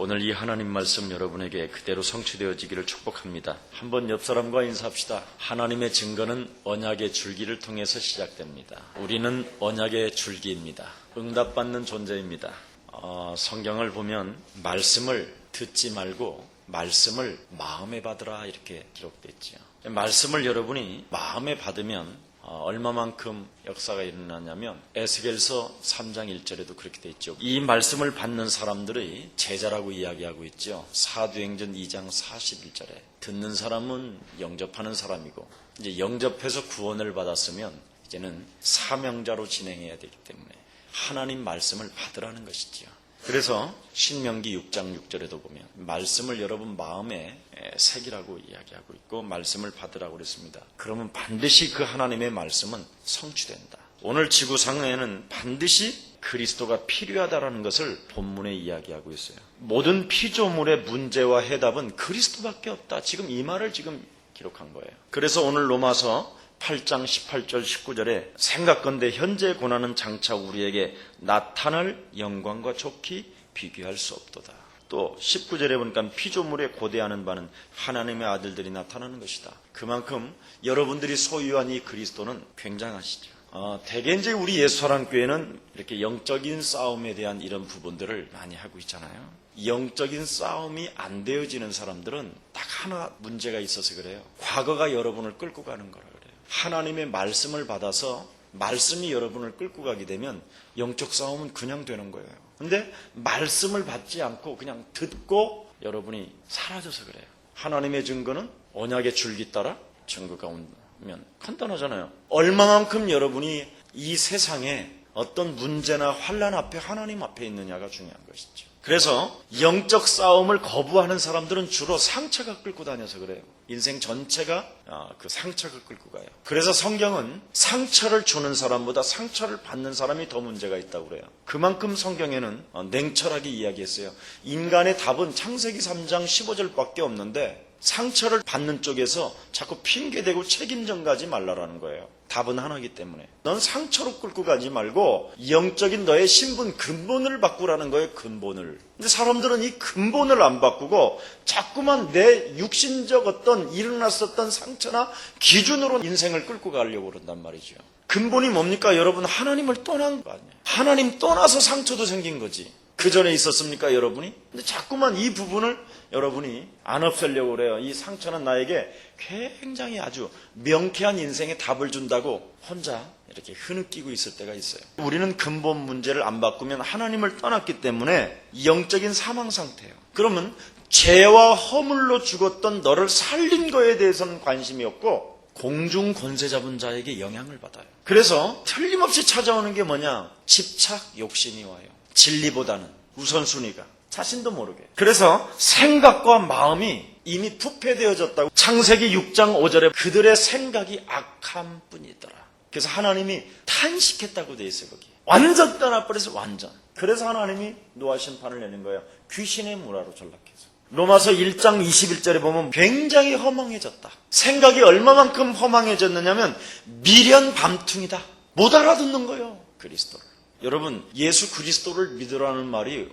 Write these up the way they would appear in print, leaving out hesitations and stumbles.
오늘 이 하나님 말씀 여러분에게 그대로 성취되어지기를 축복합니다. 한번 옆 사람과 인사합시다. 하나님의 증거는 언약의 줄기를 통해서 시작됩니다. 우리는 언약의 줄기입니다. 응답받는 존재입니다. 성경을 보면 말씀을 듣지 말고 말씀을 마음에 받으라 이렇게 기록되어 있죠. 말씀을 여러분이 마음에 받으면 얼마만큼 역사가 일어나냐면 에스겔서 3장 1절에도 그렇게 돼 있죠. 이 말씀을 받는 사람들의 제자라고 이야기하고 있죠. 사도행전 2장 41절에 듣는 사람은 영접하는 사람이고 이제 영접해서 구원을 받았으면 이제는 사명자로 진행해야 되기 때문에 하나님 말씀을 받으라는 것이죠. 그래서 신명기 6장 6절에도 보면 말씀을 여러분 마음에 새기라고 이야기하고 있고 말씀을 받으라고 그랬습니다. 그러면 반드시 그 하나님의 말씀은 성취된다. 오늘 지구상에는 반드시 그리스도가 필요하다라는 것을 본문에 이야기하고 있어요. 모든 피조물의 문제와 해답은 그리스도밖에 없다. 지금 이 말을 지금 기록한 거예요. 그래서 오늘 로마서 8장 18절 19절에 생각건대 현재 고난은 장차 우리에게 나타날 영광과 좋게 비교할 수 없도다. 또 19절에 보니까 피조물에 고대하는 바는 하나님의 아들들이 나타나는 것이다. 그만큼 여러분들이 소유한 이 그리스도는 굉장하시죠. 대개 이제 우리 예수사랑교회는 이렇게 영적인 싸움에 대한 이런 부분들을 많이 하고 있잖아요. 영적인 싸움이 안 되어지는 사람들은 딱 하나 문제가 있어서 그래요. 과거가 여러분을 끌고 가는 거라 그래요. 하나님의 말씀을 받아서 말씀이 여러분을 끌고 가게 되면 영적 싸움은 그냥 되는 거예요. 근데 말씀을 받지 않고 그냥 듣고 여러분이 사라져서 그래요. 하나님의 증거는 언약의 줄기 따라 증거가 오면 간단하잖아요. 얼마만큼 여러분이 이 세상에 어떤 문제나 환난 앞에 하나님 앞에 있느냐가 중요한 것이죠. 그래서 영적 싸움을 거부하는 사람들은 주로 상처가 끌고 다녀서 그래요. 인생 전체가 그 상처가 끌고 가요. 그래서 성경은 상처를 주는 사람보다 상처를 받는 사람이 더 문제가 있다고 그래요. 그만큼 성경에는 냉철하게 이야기했어요. 인간의 답은 창세기 3장 15절밖에 없는데 상처를 받는 쪽에서 자꾸 핑계대고 책임전 가지 말라라는 거예요. 답은 하나이기 때문에 넌 상처로 끌고 가지 말고 영적인 너의 신분 근본을 바꾸라는 거예요. 근본을. 근데 사람들은 이 근본을 안 바꾸고 자꾸만 내 육신적 어떤 일어났었던 상처나 기준으로 인생을 끌고 가려고 그런단 말이죠. 근본이 뭡니까? 여러분 하나님을 떠난 거 아니에요. 하나님 떠나서 상처도 생긴 거지. 그 전에 있었습니까 여러분이? 근데 자꾸만 이 부분을 여러분이 안 없애려고 그래요. 이 상처는 나에게 굉장히 아주 명쾌한 인생의 답을 준다고 혼자 이렇게 흐느끼고 있을 때가 있어요. 우리는 근본 문제를 안 바꾸면 하나님을 떠났기 때문에 영적인 사망 상태예요. 그러면 죄와 허물로 죽었던 너를 살린 거에 대해서는 관심이 없고 공중 권세 잡은 자에게 영향을 받아요. 그래서 틀림없이 찾아오는 게 뭐냐? 집착, 욕심이 와요. 진리보다는 우선순위가 자신도 모르게. 그래서 생각과 마음이 이미 부패되어졌다고 창세기 6장 5절에 그들의 생각이 악한 뿐이더라. 그래서 하나님이 탄식했다고 돼 있어요. 거기 완전 떠나버려서 완전. 그래서 하나님이 노아 심판을 내는 거예요. 귀신의 무라로 전락해서. 로마서 1장 21절에 보면 굉장히 허망해졌다. 생각이 얼마만큼 허망해졌느냐면 미련 밤퉁이다. 못 알아듣는 거예요. 그리스도를. 여러분 예수 그리스도를 믿으라는 말이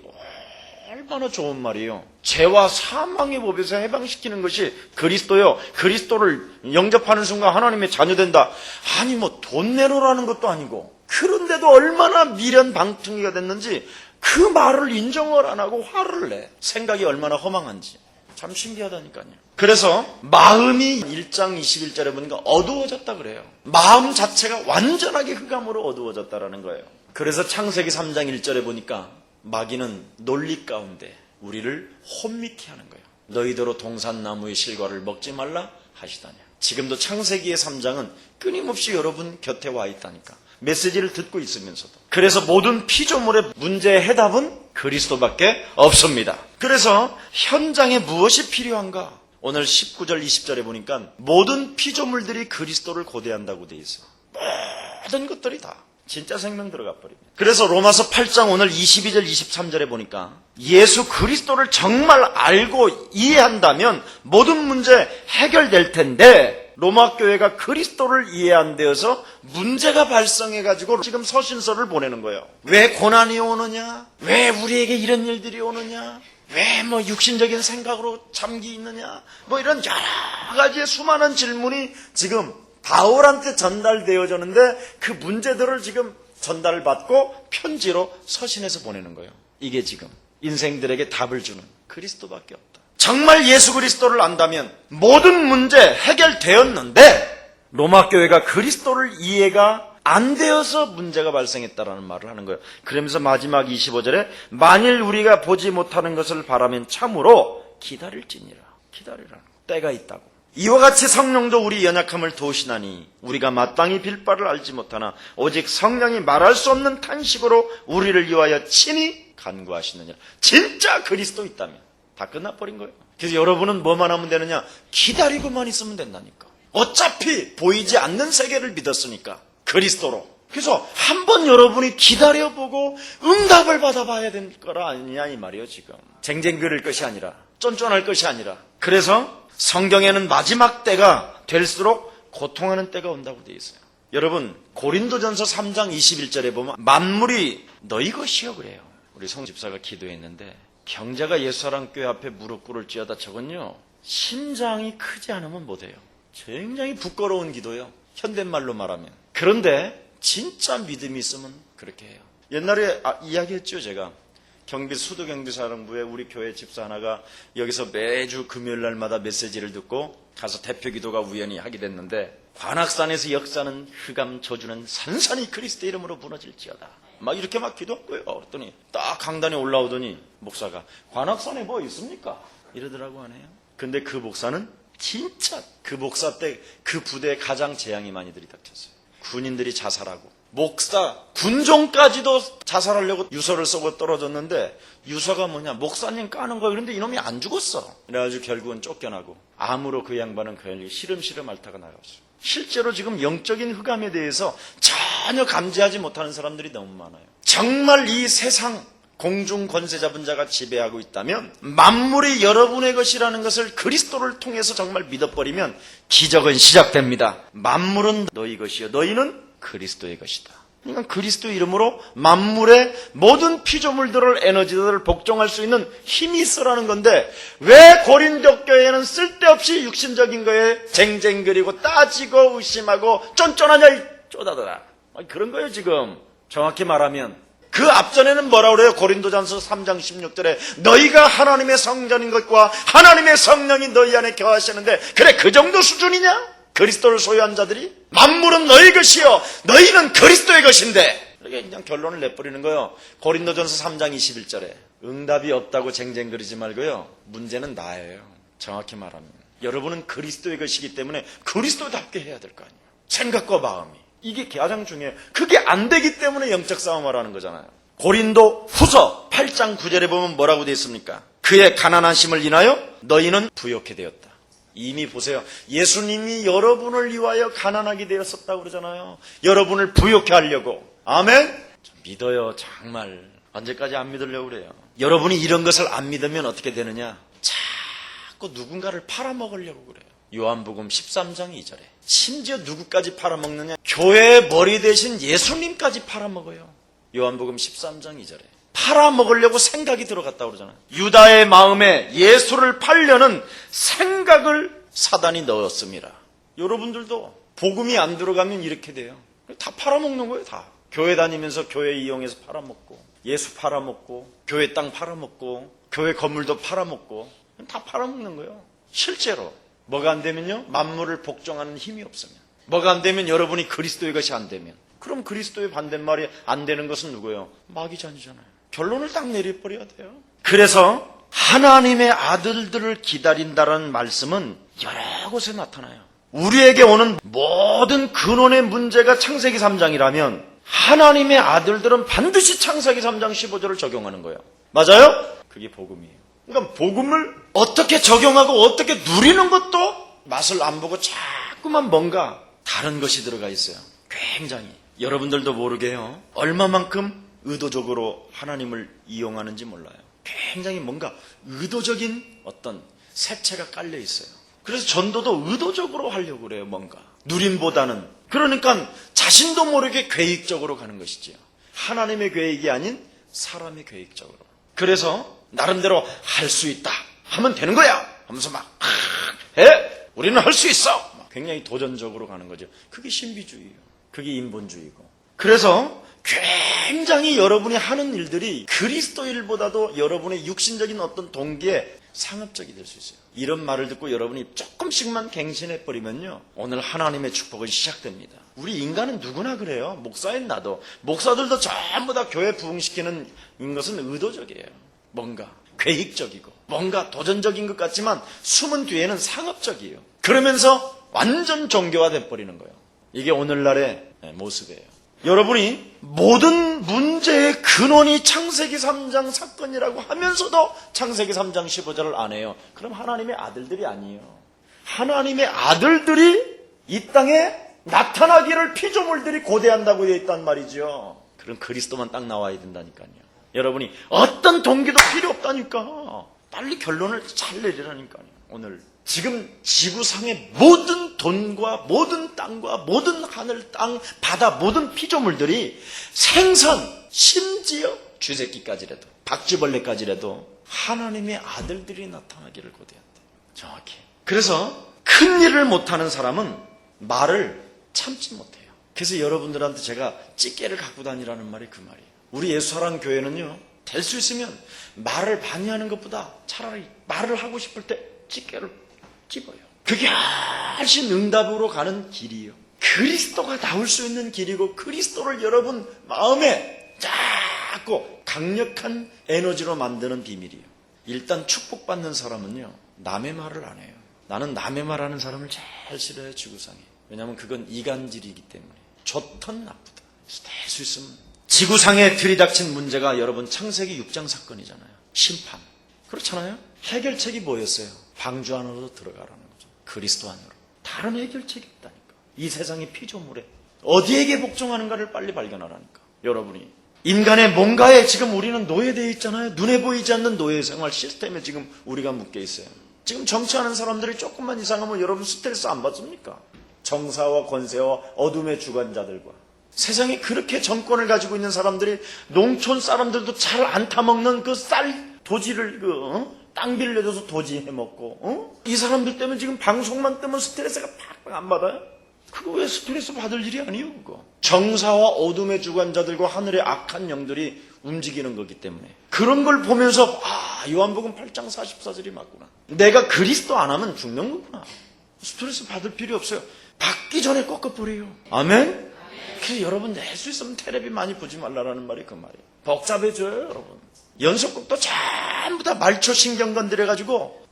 얼마나 좋은 말이에요. 죄와 사망의 법에서 해방시키는 것이 그리스도요. 그리스도를 영접하는 순간 하나님의 자녀된다. 아니 뭐 돈 내놓으라는 것도 아니고 그런데도 얼마나 미련 방퉁이가 됐는지 그 말을 인정을 안 하고 화를 내. 생각이 얼마나 허망한지 참 신기하다니까요. 그래서 마음이 1장 21절에 보니까 어두워졌다 그래요. 마음 자체가 완전하게 흑암으로 어두워졌다라는 거예요. 그래서 창세기 3장 1절에 보니까 마귀는 논리 가운데 우리를 혼미케 하는 거예요. 너희대로 동산나무의 실과를 먹지 말라 하시다냐. 지금도 창세기의 3장은 끊임없이 여러분 곁에 와 있다니까. 메시지를 듣고 있으면서도. 그래서 모든 피조물의 문제의 해답은 그리스도밖에 없습니다. 그래서 현장에 무엇이 필요한가? 오늘 19절 20절에 보니까 모든 피조물들이 그리스도를 고대한다고 돼 있어. 모든 것들이 다. 진짜 생명 들어가 버립니다. 그래서 로마서 8장 오늘 22절 23절에 보니까 예수 그리스도를 정말 알고 이해한다면 모든 문제 해결될 텐데 로마 교회가 그리스도를 이해 안 되어서 문제가 발생해가지고 지금 서신서를 보내는 거예요. 왜 고난이 오느냐? 왜 우리에게 이런 일들이 오느냐? 왜 뭐 육신적인 생각으로 잠기 있느냐? 뭐 이런 여러 가지의 수많은 질문이 지금 바울한테 전달되어졌는데 그 문제들을 지금 전달을 받고 편지로 서신해서 보내는 거예요. 이게 지금 인생들에게 답을 주는 그리스도밖에 없다. 정말 예수 그리스도를 안다면 모든 문제 해결되었는데 로마 교회가 그리스도를 이해가 안 되어서 문제가 발생했다라는 말을 하는 거예요. 그러면서 마지막 25절에 만일 우리가 보지 못하는 것을 바라면 참으로 기다릴지니라. 기다리라는 때가 있다고. 이와 같이 성령도 우리 연약함을 도우시나니 우리가 마땅히 빌 바를 알지 못하나 오직 성령이 말할 수 없는 탄식으로 우리를 위하여 친히 간구하시느니라. 진짜 그리스도 있다면 다 끝나버린 거예요. 그래서 여러분은 뭐만 하면 되느냐? 기다리고만 있으면 된다니까. 어차피 보이지 않는 세계를 믿었으니까 그리스도로. 그래서 한번 여러분이 기다려보고 응답을 받아봐야 될 거라 아니냐 이 말이에요. 지금 쟁쟁거릴 것이 아니라 쫀쫀할 것이 아니라. 그래서 성경에는 마지막 때가 될수록 고통하는 때가 온다고 되어 있어요. 여러분 고린도전서 3장 21절에 보면 만물이 너희 것이여 그래요. 우리 송 집사가 기도했는데 경제가 옛사랑교회 앞에 무릎 꿇을지어다. 저건요 심장이 크지 않으면 못해요. 굉장히 부끄러운 기도예요. 현대말로 말하면. 그런데 진짜 믿음이 있으면 그렇게 해요. 옛날에 이야기했죠. 제가 경기 수도경비사령부에 우리 교회 집사 하나가 여기서 매주 금요일 날마다 메시지를 듣고 가서 대표 기도가 우연히 하게 됐는데 관악산에서 역사는 흑암 저주는 산산이 그리스도 이름으로 무너질지어다. 막 이렇게 막 기도했고요. 그랬더니 딱 강단에 올라오더니 목사가 관악산에 뭐 있습니까? 이러더라고 하네요. 근데 그 목사는 진짜 그 목사 때 그 부대에 가장 재앙이 많이 들이닥쳤어요. 군인들이 자살하고 목사, 군종까지도 자살하려고 유서를 쓰고 떨어졌는데 유서가 뭐냐? 목사님 까는 거야. 그런데 이놈이 안 죽었어. 그래가지고 결국은 쫓겨나고 암으로 그 양반은 그 시름시름 앓다가 나갔어요. 실제로 지금 영적인 흑암에 대해서 전혀 감지하지 못하는 사람들이 너무 많아요. 정말 이 세상 공중 권세 잡은 자가 지배하고 있다면 만물이 여러분의 것이라는 것을 그리스도를 통해서 정말 믿어버리면 기적은 시작됩니다. 만물은 너희 것이요 너희는 그리스도의 것이다. 그러니까 그리스도 이름으로 만물의 모든 피조물들을 에너지들을 복종할 수 있는 힘이 있어라는 건데 왜 고린도 교회에는 쓸데없이 육신적인 거에 쟁쟁거리고 따지고 의심하고 쫀쫀하냐 이 쪼다더라. 그런 거예요 지금. 정확히 말하면 그 앞전에는 뭐라고 그래요? 고린도전서 3장 16절에 너희가 하나님의 성전인 것과 하나님의 성령이 너희 안에 거하시는데 그래 그 정도 수준이냐? 그리스도를 소유한 자들이? 만물은 너희 것이요 너희는 그리스도의 것인데 이렇게 그냥 결론을 내버리는 거예요. 고린도전서 3장 21절에 응답이 없다고 쟁쟁거리지 말고요. 문제는 나예요. 정확히 말하면 여러분은 그리스도의 것이기 때문에 그리스도답게 해야 될 거 아니에요. 생각과 마음이. 이게 가장 중요해요. 그게 안 되기 때문에 영적 싸움을 하는 거잖아요. 고린도 후서 8장 9절에 보면 뭐라고 되어 있습니까? 그의 가난하심을 인하여 너희는 부욕해 되었다. 이미 보세요. 예수님이 여러분을 위하여 가난하게 되었었다고 그러잖아요. 여러분을 부욕해 하려고. 아멘? 믿어요. 정말. 언제까지 안 믿으려고 그래요. 여러분이 이런 것을 안 믿으면 어떻게 되느냐? 자꾸 누군가를 팔아먹으려고 그래요. 요한복음 13장 2절에 심지어 누구까지 팔아먹느냐? 교회의 머리 대신 예수님까지 팔아먹어요. 요한복음 13장 2절에 팔아먹으려고 생각이 들어갔다고 그러잖아요. 유다의 마음에 예수를 팔려는 생각을 사단이 넣었습니다. 여러분들도 복음이 안 들어가면 이렇게 돼요. 다 팔아먹는 거예요. 다. 교회 다니면서 교회 이용해서 팔아먹고 예수 팔아먹고 교회 땅 팔아먹고 교회 건물도 팔아먹고 다 팔아먹는 거예요. 실제로 뭐가 안 되면요? 만물을 복종하는 힘이 없으면. 뭐가 안 되면 여러분이 그리스도의 것이 안 되면. 그럼 그리스도의 반대말이 안 되는 것은 누구예요? 마귀전이잖아요. 결론을 딱 내려버려야 돼요. 그래서 하나님의 아들들을 기다린다는 말씀은 여러 곳에 나타나요. 우리에게 오는 모든 근원의 문제가 창세기 3장이라면 하나님의 아들들은 반드시 창세기 3장 15절을 적용하는 거예요. 맞아요? 그게 복음이에요. 그러니까 복음을 어떻게 적용하고 어떻게 누리는 것도 맛을 안 보고 자꾸만 뭔가 다른 것이 들어가 있어요. 굉장히. 여러분들도 모르게요. 얼마만큼 의도적으로 하나님을 이용하는지 몰라요. 굉장히 뭔가 의도적인 어떤 색채가 깔려 있어요. 그래서 전도도 의도적으로 하려고 그래요. 뭔가 누림보다는. 그러니까 자신도 모르게 계획적으로 가는 것이지요. 하나님의 계획이 아닌 사람의 계획적으로. 그래서 나름대로 할 수 있다 하면 되는 거야 하면서 막 우리는 할 수 있어. 굉장히 도전적으로 가는 거죠. 그게 신비주의예요. 그게 인본주의고. 그래서 굉장히 여러분이 하는 일들이 그리스도 일보다도 여러분의 육신적인 어떤 동기에 상업적이 될 수 있어요. 이런 말을 듣고 여러분이 조금씩만 갱신해버리면요, 오늘 하나님의 축복은 시작됩니다. 우리 인간은 누구나 그래요. 목사인 나도. 목사들도 전부 다 교회 부흥시키는 것은 의도적이에요. 뭔가 계획적이고 뭔가 도전적인 것 같지만 숨은 뒤에는 상업적이에요. 그러면서 완전 종교화 돼버리는 거예요. 이게 오늘날의 모습이에요. 여러분이 모든 문제의 근원이 창세기 3장 사건이라고 하면서도 창세기 3장 15절을 안 해요. 그럼 하나님의 아들들이 아니에요. 하나님의 아들들이 이 땅에 나타나기를 피조물들이 고대한다고 되어 있단 말이죠. 그럼 그리스도만 딱 나와야 된다니까요. 여러분이 어떤 동기도 필요 없다니까. 빨리 결론을 잘 내리라니까요. 오늘 지금 지구상의 모든 돈과 모든 땅과 모든 하늘, 땅, 바다, 모든 피조물들이 생선, 심지어 쥐새끼까지라도, 박쥐벌레까지라도 하나님의 아들들이 나타나기를 고대한다. 정확히. 그래서 큰 일을 못하는 사람은 말을 참지 못해요. 그래서 여러분들한테 제가 찌개를 갖고 다니라는 말이 그 말이에요. 우리 예수사랑 교회는요, 될 수 있으면 말을 많이 하는 것보다 차라리 말을 하고 싶을 때 찌개를 찝어요. 그게 훨씬 응답으로 가는 길이에요. 그리스도가 나올 수 있는 길이고, 그리스도를 여러분 마음에 자꾸 강력한 에너지로 만드는 비밀이에요. 일단 축복받는 사람은요, 남의 말을 안 해요. 나는 남의 말하는 사람을 제일 싫어해요, 지구상에. 왜냐하면 그건 이간질이기 때문에. 좋든 나쁘든 될 수 있으면. 지구상에 들이닥친 문제가 여러분 창세기 6장 사건이잖아요. 심판. 그렇잖아요. 해결책이 뭐였어요? 방주 안으로 들어가라는 거죠. 그리스도 안으로. 다른 해결책이 없다니까. 이 세상의 피조물에 어디에게 복종하는가를 빨리 발견하라니까. 여러분이 인간의 뭔가에 지금 우리는 노예되어 있잖아요. 눈에 보이지 않는 노예 생활 시스템에 지금 우리가 묶여 있어요. 지금 정치하는 사람들이 조금만 이상하면 여러분 스트레스 안 받습니까? 정사와 권세와 어둠의 주관자들과 세상에 그렇게 정권을 가지고 있는 사람들이 농촌 사람들도 잘 안 타먹는 그 쌀 도지를 땅 빌려줘서 도지 해먹고 이 사람들 때문에 지금 방송만 뜨면 스트레스가 팍팍 안 받아요? 그거 왜 스트레스 받을 일이 아니에요? 그거 정사와 어둠의 주관자들과 하늘의 악한 영들이 움직이는 거기 때문에 그런 걸 보면서 요한복음 8장 44절이 맞구나. 내가 그리스도 안 하면 죽는 거구나. 스트레스 받을 필요 없어요. 받기 전에 꺾어버려요. 아멘? 그래서 여러분 낼 수 있으면 텔레비 많이 보지 말라라는 말이 그 말이에요. 복잡해져요, 여러분. 연속극도 전부 다 말초 신경 건드려가지고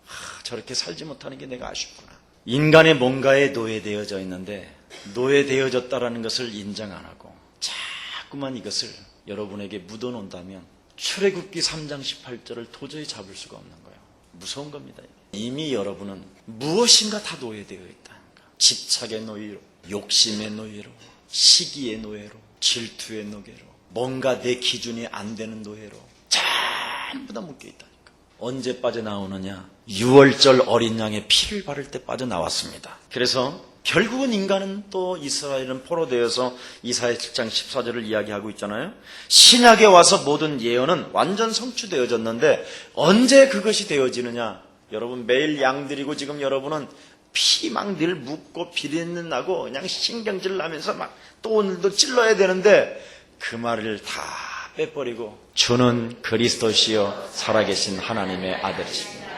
저렇게 살지 못하는 게 내가 아쉽구나. 인간의 뭔가에 노예되어져 있는데 노예되어졌다라는 것을 인정 안 하고 자꾸만 이것을 여러분에게 묻어놓는다면 출애굽기 3장 18절을 도저히 잡을 수가 없는 거예요. 무서운 겁니다. 이미 여러분은 무엇인가 다 노예되어 있다니까. 집착의 노예로, 욕심의 노예로, 시기의 노예로, 질투의 노예로, 뭔가 내 기준이 안 되는 노예로 전부 다 묶여있다니까. 언제 빠져나오느냐? 6월절 어린 양의 피를 바를 때 빠져나왔습니다. 그래서 결국은 인간은 또 이스라엘은 포로되어서 이사야 7장 14절을 이야기하고 있잖아요. 신약에 와서 모든 예언은 완전 성취되어졌는데 언제 그것이 되어지느냐? 여러분 매일 양 드리고 지금 여러분은 피 막 늘 묻고 비린내 나고 그냥 신경질 나면서 막 또 오늘도 찔러야 되는데 그 말을 다 빼버리고 주는 그리스도시요 살아계신 하나님의 아들이십니다.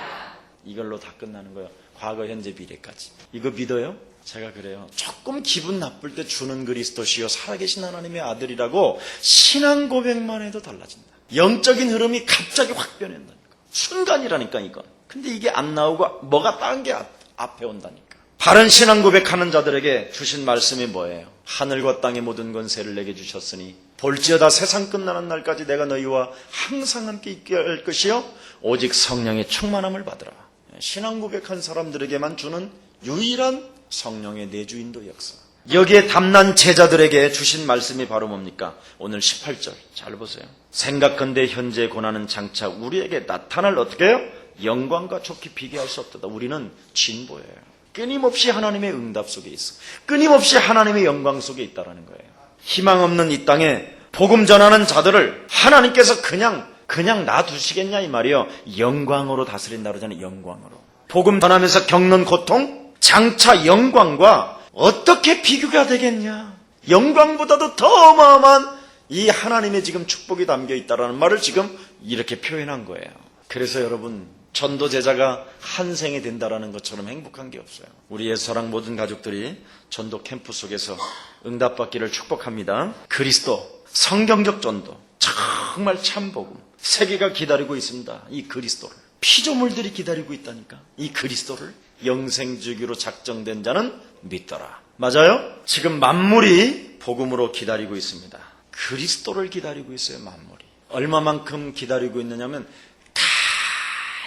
이걸로 다 끝나는 거예요. 과거, 현재, 미래까지. 이거 믿어요? 제가 그래요. 조금 기분 나쁠 때 주는 그리스도시요 살아계신 하나님의 아들이라고 신앙 고백만 해도 달라진다. 영적인 흐름이 갑자기 확 변한다니까. 순간이라니까 이건. 근데 이게 안 나오고 뭐가 딴 게 앞에 온다니까. 바른 신앙 고백하는 자들에게 주신 말씀이 뭐예요? 하늘과 땅의 모든 권세를 내게 주셨으니 볼지어다 세상 끝나는 날까지 내가 너희와 항상 함께 있게 할 것이요 오직 성령의 충만함을 받으라. 신앙 고백한 사람들에게만 주는 유일한 성령의 내주인도 역사. 여기에 담난 제자들에게 주신 말씀이 바로 뭡니까? 오늘 18절 잘 보세요. 생각건대 현재 고난은 장차 우리에게 나타날 어떻게 해요? 영광과 좋게 비교할 수 없다. 우리는 진보예요. 끊임없이 하나님의 응답 속에 있어. 끊임없이 하나님의 영광 속에 있다라는 거예요. 희망 없는 이 땅에 복음 전하는 자들을 하나님께서 그냥 놔두시겠냐 이 말이에요. 영광으로 다스린다 그러잖아요. 영광으로. 복음 전하면서 겪는 고통, 장차 영광과 어떻게 비교가 되겠냐. 영광보다도 더 어마어마한 이 하나님의 지금 축복이 담겨 있다라는 말을 지금 이렇게 표현한 거예요. 그래서 여러분, 전도 제자가 한 생이 된다라는 것처럼 행복한 게 없어요. 우리 예수사랑 모든 가족들이 전도 캠프 속에서 응답받기를 축복합니다. 그리스도, 성경적 전도, 정말 참복음, 세계가 기다리고 있습니다. 이 그리스도를. 피조물들이 기다리고 있다니까. 이 그리스도를 영생주기로 작정된 자는 믿더라. 맞아요? 지금 만물이 복음으로 기다리고 있습니다. 그리스도를 기다리고 있어요. 만물이. 얼마만큼 기다리고 있느냐면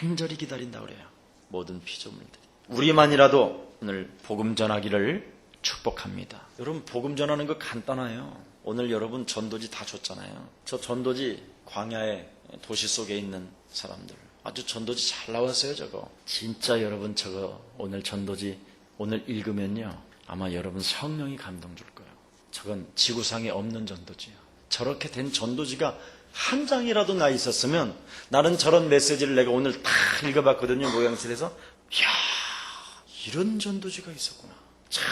간절히 기다린다 그래요. 모든 피조물들이. 우리만이라도 오늘 복음 전하기를 축복합니다. 여러분, 복음 전하는 거 간단해요. 오늘 여러분 전도지 다 줬잖아요. 저 전도지 광야의 도시 속에 있는 사람들 아주 전도지 잘 나왔어요. 저거 진짜 여러분 저거 오늘 전도지 오늘 읽으면요 아마 여러분 성령이 감동 줄 거예요. 저건 지구상에 없는 전도지예요. 저렇게 된 전도지가 한 장이라도 나 있었으면 나는 저런 메시지를 내가 오늘 다 읽어봤거든요. 모양실에서 이야 이런 전도지가 있었구나. 참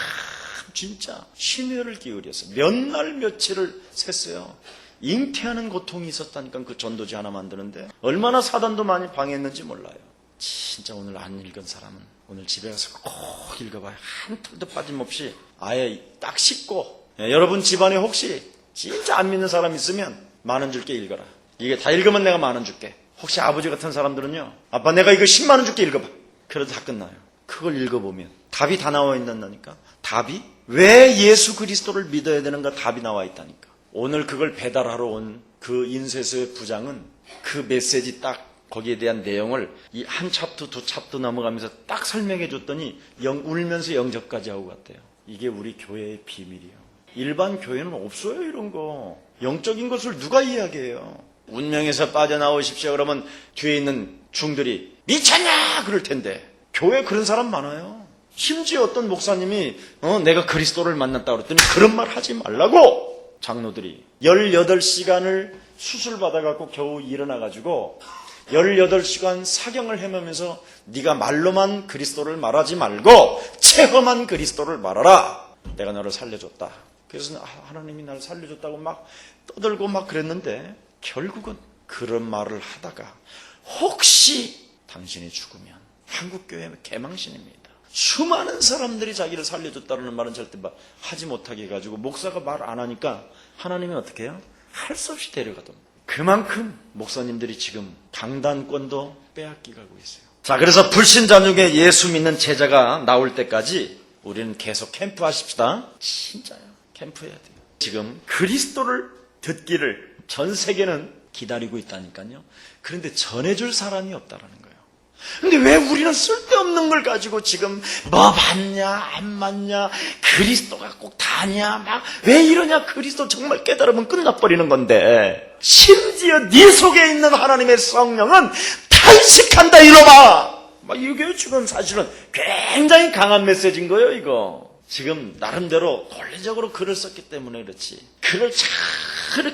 진짜 심혈을 기울여서 몇 날 며칠을 샜어요. 잉태하는 고통이 있었다니까 그 전도지 하나 만드는데 얼마나 사단도 많이 방해했는지 몰라요. 진짜 오늘 안 읽은 사람은 오늘 집에 가서 꼭 읽어봐요. 한 톨도 빠짐없이 아예 딱 씹고. 여러분 집안에 혹시 진짜 안 믿는 사람 있으면 10,000원 줄게 읽어라. 이게 다 읽으면 내가 10,000원 줄게. 혹시 아버지 같은 사람들은요 아빠 내가 이거 100,000원 줄게 읽어봐. 그래도 다 끝나요. 그걸 읽어보면 답이 다 나와 있단다니까. 답이 왜 예수 그리스도를 믿어야 되는가 답이 나와 있다니까. 오늘 그걸 배달하러 온 그 인쇄소의 부장은 그 메시지 딱 거기에 대한 내용을 이 한 챕터 두 챕터 넘어가면서 딱 설명해 줬더니 울면서 영접까지 하고 갔대요. 이게 우리 교회의 비밀이에요. 일반 교회는 없어요 이런 거. 영적인 것을 누가 이야기해요. 운명에서 빠져나오십시오 그러면 뒤에 있는 중들이 미쳤냐 그럴 텐데 교회에 그런 사람 많아요. 심지어 어떤 목사님이 내가 그리스도를 만났다 그랬더니 그런 말 하지 말라고. 장로들이 18시간을 수술받아갖고 겨우 일어나가지고 18시간 사경을 헤매면서 네가 말로만 그리스도를 말하지 말고 체험한 그리스도를 말하라. 내가 너를 살려줬다. 그래서 하나님이 나를 살려줬다고 막 떠들고 막 그랬는데 결국은 그런 말을 하다가 혹시 당신이 죽으면 한국교회 개망신입니다. 수많은 사람들이 자기를 살려줬다는 말은 절대 하지 못하게 해가지고 목사가 말 안 하니까 하나님이 어떻게 해요? 할 수 없이 데려가던가. 그만큼 목사님들이 지금 강단권도 빼앗기고 있어요. 자, 그래서 불신자 중에 예수 믿는 제자가 나올 때까지 우리는 계속 캠프 하십시다. 진짜요. 캠프 해야 돼요. 지금 그리스도를 듣기를 전 세계는 기다리고 있다니까요. 그런데 전해줄 사람이 없다라는 거예요. 근데 왜 우리는 쓸데없는 걸 가지고 지금 뭐 맞냐 안 맞냐 그리스도가 꼭 다냐 막 왜 이러냐. 그리스도 정말 깨달으면 끝나버리는 건데 심지어 네 속에 있는 하나님의 성령은 탄식한다 이러봐. 막 이게 지금 사실은 굉장히 강한 메시지인 거예요. 이거 지금 나름대로 논리적으로 글을 썼기 때문에 그렇지. 글을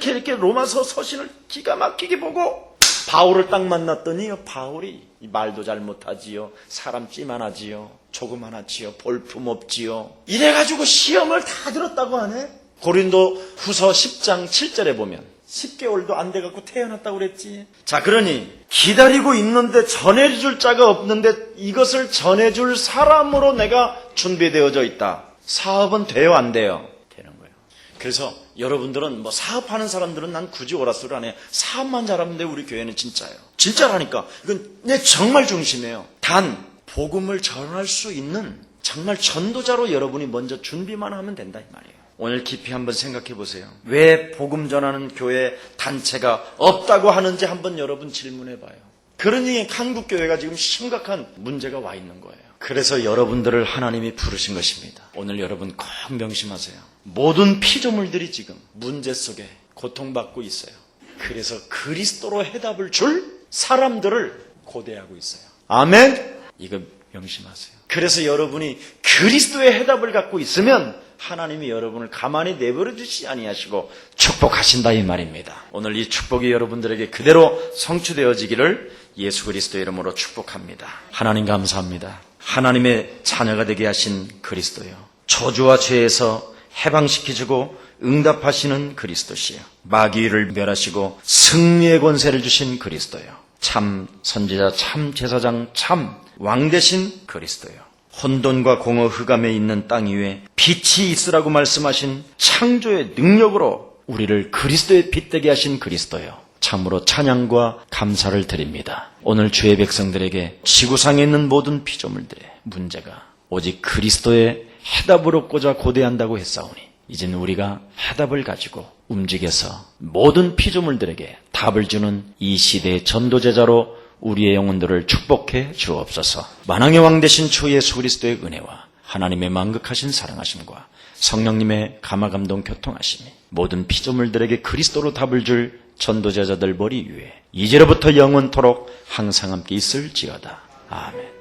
참 이렇게 로마서 서신을 기가 막히게 보고 바울을 딱 만났더니 바울이 말도 잘 못하지요. 사람 찌만하지요. 조그만하지요. 볼품 없지요. 이래가지고 시험을 다 들었다고 하네. 고린도 후서 10장 7절에 보면 10개월도 안 돼갖고 태어났다고 그랬지. 자, 그러니 기다리고 있는데 전해줄 자가 없는데 이것을 전해줄 사람으로 내가 준비되어져 있다. 사업은 돼요 안 돼요? 되는 거예요. 그래서 여러분들은 뭐 사업하는 사람들은 난 굳이 오라소리 안 해요. 사업만 잘하면 돼. 우리 교회는 진짜예요. 진짜라니까. 이건 내 정말 중심이에요. 단 복음을 전할 수 있는 정말 전도자로 여러분이 먼저 준비만 하면 된다 이 말이에요. 오늘 깊이 한번 생각해 보세요. 왜 복음 전하는 교회 단체가 없다고 하는지 한번 여러분 질문해 봐요. 그러니 한국 교회가 지금 심각한 문제가 와 있는 거예요. 그래서 여러분들을 하나님이 부르신 것입니다. 오늘 여러분 꼭 명심하세요. 모든 피조물들이 지금 문제 속에 고통받고 있어요. 그래서 그리스도로 해답을 줄 사람들을 고대하고 있어요. 아멘? 이거 명심하세요. 그래서 여러분이 그리스도의 해답을 갖고 있으면 하나님이 여러분을 가만히 내버려 주시지 아니하시고 축복하신다 이 말입니다. 오늘 이 축복이 여러분들에게 그대로 성취되어지기를 예수 그리스도의 이름으로 축복합니다. 하나님 감사합니다. 하나님의 자녀가 되게 하신 그리스도요. 저주와 죄에서 해방시키시고 응답하시는 그리스도시요. 마귀를 멸하시고 승리의 권세를 주신 그리스도요. 참 선지자, 참 제사장, 참 왕 되신 그리스도요. 혼돈과 공허 흑암에 있는 땅 위에 빛이 있으라고 말씀하신 창조의 능력으로 우리를 그리스도의 빛 되게 하신 그리스도요. 참으로 찬양과 감사를 드립니다. 오늘 주의 백성들에게 지구상에 있는 모든 피조물들의 문제가 오직 그리스도의 해답을 얻고자 고대한다고 했사오니 이제는 우리가 해답을 가지고 움직여서 모든 피조물들에게 답을 주는 이 시대의 전도제자로 우리의 영혼들을 축복해 주옵소서. 만왕의 왕 되신 주 예수 그리스도의 은혜와 하나님의 만극하신 사랑하심과 성령님의 감화감동 교통하심이 모든 피조물들에게 그리스도로 답을 줄 전도제자들 머리 위에 이제로부터 영원토록 항상 함께 있을지어다. 아멘.